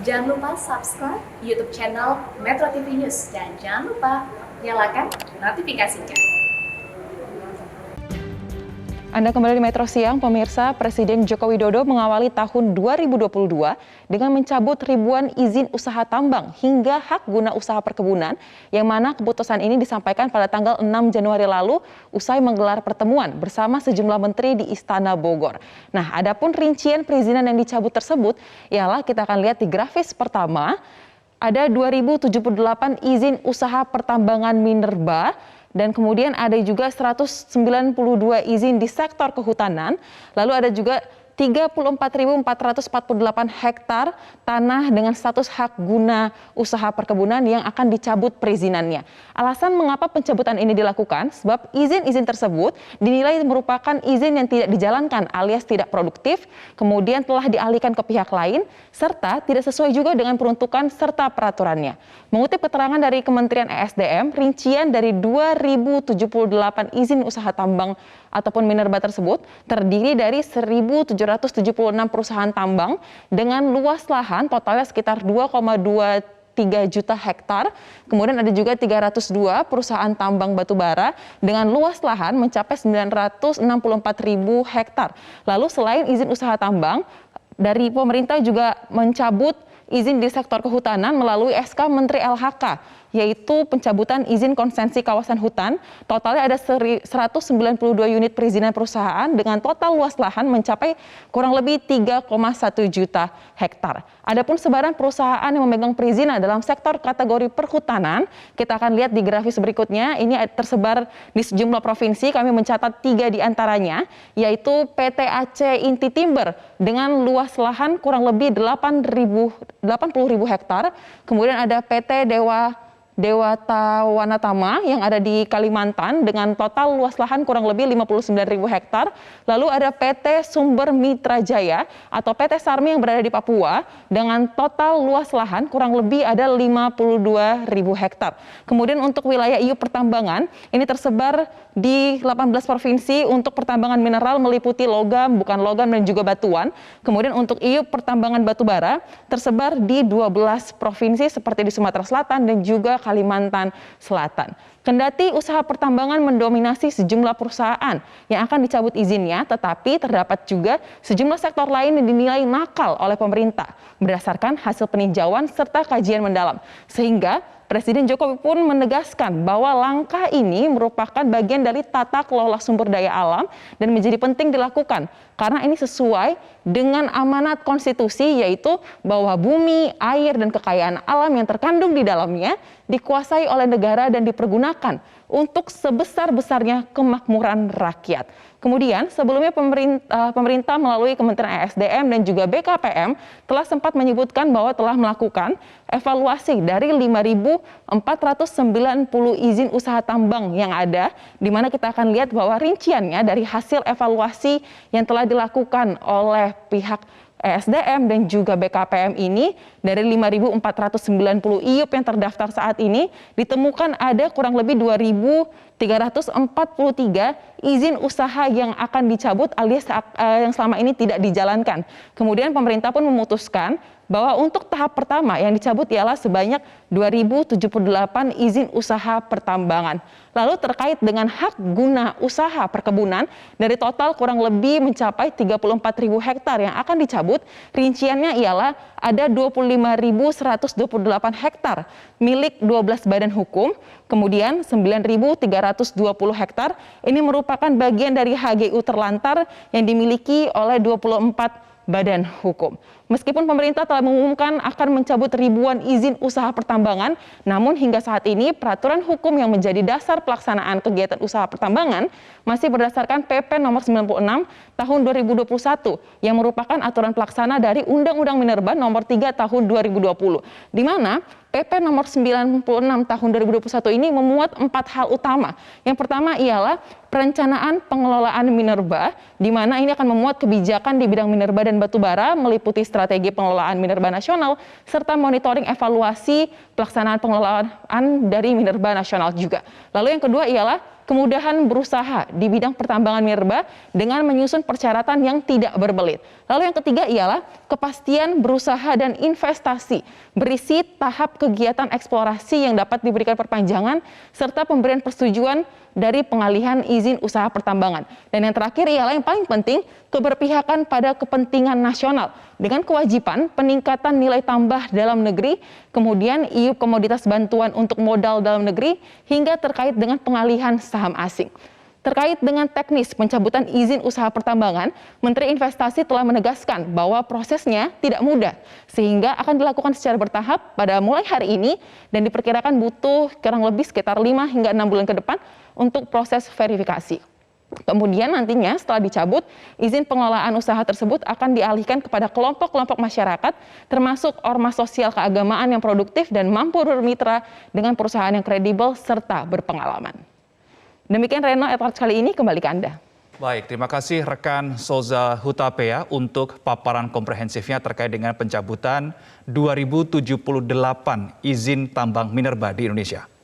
Jangan lupa subscribe YouTube channel Metro TV News dan jangan lupa nyalakan notifikasinya. Anda kembali di Metro Siang, pemirsa. Presiden Joko Widodo mengawali tahun 2022 dengan mencabut ribuan izin usaha tambang hingga hak guna usaha perkebunan, yang mana keputusan ini disampaikan pada tanggal 6 Januari lalu usai menggelar pertemuan bersama sejumlah menteri di Istana Bogor. Nah, adapun rincian perizinan yang dicabut tersebut, ialah kita akan lihat di grafis pertama, ada 2078 izin usaha pertambangan minerba, dan kemudian ada juga 192 izin di sektor kehutanan, lalu ada juga 34.448 hektar tanah dengan status hak guna usaha perkebunan yang akan dicabut perizinannya. Alasan mengapa pencabutan ini dilakukan, sebab izin-izin tersebut dinilai merupakan izin yang tidak dijalankan alias tidak produktif, kemudian telah dialihkan ke pihak lain, serta tidak sesuai juga dengan peruntukan serta peraturannya. Mengutip keterangan dari Kementerian ESDM, rincian dari 2.078 izin usaha tambang ataupun minerba tersebut terdiri dari 1.776 perusahaan tambang dengan luas lahan totalnya sekitar 2,23 juta hektar. Kemudian ada juga 302 perusahaan tambang batubara dengan luas lahan mencapai 964.000 hektar. Lalu selain izin usaha tambang, dari pemerintah juga mencabut izin di sektor kehutanan melalui SK Menteri LHK, yaitu pencabutan izin konsensi kawasan hutan. Totalnya ada 192 unit perizinan perusahaan dengan total luas lahan mencapai kurang lebih 3,1 juta hektar. Adapun sebaran perusahaan yang memegang perizinan dalam sektor kategori perhutanan, kita akan lihat di grafis berikutnya. Ini tersebar di sejumlah provinsi, kami mencatat 3 di antaranya, yaitu PT Aceh Inti Timber dengan luas lahan kurang lebih 80.000 hektar. Kemudian ada PT Dewata Wanatama yang ada di Kalimantan dengan total luas lahan kurang lebih 59.000 hektar. Lalu ada PT Sumber Mitra Jaya atau PT Sarmi yang berada di Papua dengan total luas lahan kurang lebih ada 52.000 hektar. Kemudian untuk wilayah IUP pertambangan ini tersebar di 18 provinsi untuk pertambangan mineral meliputi logam, bukan logam dan juga batuan. Kemudian untuk IUP pertambangan batubara tersebar di 12 provinsi seperti di Sumatera Selatan dan juga Kalimantan Selatan. Kendati usaha pertambangan mendominasi sejumlah perusahaan yang akan dicabut izinnya, tetapi terdapat juga sejumlah sektor lain yang dinilai nakal oleh pemerintah berdasarkan hasil peninjauan serta kajian mendalam. Sehingga Presiden Jokowi pun menegaskan bahwa langkah ini merupakan bagian dari tata kelola sumber daya alam dan menjadi penting dilakukan karena ini sesuai dengan amanat konstitusi, yaitu bahwa bumi, air, dan kekayaan alam yang terkandung di dalamnya dikuasai oleh negara dan dipergunakan untuk sebesar-besarnya kemakmuran rakyat. Kemudian sebelumnya pemerintah melalui Kementerian ESDM dan juga BKPM telah sempat menyebutkan bahwa telah melakukan evaluasi dari 5.490 izin usaha tambang yang ada, di mana kita akan lihat bahwa rinciannya dari hasil evaluasi yang telah dilakukan oleh pihak ESDM dan juga BKPM ini, dari 5.490 IUP yang terdaftar saat ini ditemukan ada kurang lebih 2.343 izin usaha yang akan dicabut alias yang selama ini tidak dijalankan. Kemudian pemerintah pun memutuskan bahwa untuk tahap pertama yang dicabut ialah sebanyak 2.078 izin usaha pertambangan. Lalu terkait dengan hak guna usaha perkebunan, dari total kurang lebih mencapai 34.000 hektar yang akan dicabut, rinciannya ialah ada 25.128 hektar milik 12 badan hukum, kemudian 9.320 hektar ini merupakan bagian dari HGU terlantar yang dimiliki oleh 24 badan hukum. Meskipun pemerintah telah mengumumkan akan mencabut ribuan izin usaha pertambangan, namun hingga saat ini peraturan hukum yang menjadi dasar pelaksanaan kegiatan usaha pertambangan masih berdasarkan PP nomor 96 tahun 2021 yang merupakan aturan pelaksana dari Undang-Undang Minerba nomor 3 tahun 2020, di mana PP nomor 96 tahun 2021 ini memuat 4 hal utama. Yang pertama ialah perencanaan pengelolaan minerba, di mana ini akan memuat kebijakan di bidang minerba dan batubara meliputi strategi pengelolaan minerba nasional serta monitoring evaluasi pelaksanaan pengelolaan dari minerba nasional juga. Lalu yang kedua ialah kemudahan berusaha di bidang pertambangan minerba dengan menyusun persyaratan yang tidak berbelit. Lalu yang ketiga ialah kepastian berusaha dan investasi, berisi tahap kegiatan eksplorasi yang dapat diberikan perpanjangan, serta pemberian persetujuan dari pengalihan izin usaha pertambangan. Dan yang terakhir ialah yang paling penting, keberpihakan pada kepentingan nasional dengan kewajiban peningkatan nilai tambah dalam negeri, kemudian IUP komoditas bantuan untuk modal dalam negeri, hingga terkait dengan pengalihan saham asing. Terkait dengan teknis pencabutan izin usaha pertambangan, Menteri Investasi telah menegaskan bahwa prosesnya tidak mudah, sehingga akan dilakukan secara bertahap pada mulai hari ini dan diperkirakan butuh kurang lebih sekitar 5 hingga 6 bulan ke depan untuk proses verifikasi. Kemudian nantinya setelah dicabut, izin pengelolaan usaha tersebut akan dialihkan kepada kelompok-kelompok masyarakat, termasuk ormas sosial keagamaan yang produktif dan mampu bermitra dengan perusahaan yang kredibel serta berpengalaman. Demikian Reno, Edward kali ini kembali ke Anda. Baik, terima kasih rekan Souza Hutapea untuk paparan komprehensifnya terkait dengan pencabutan 2078 izin tambang minerba di Indonesia.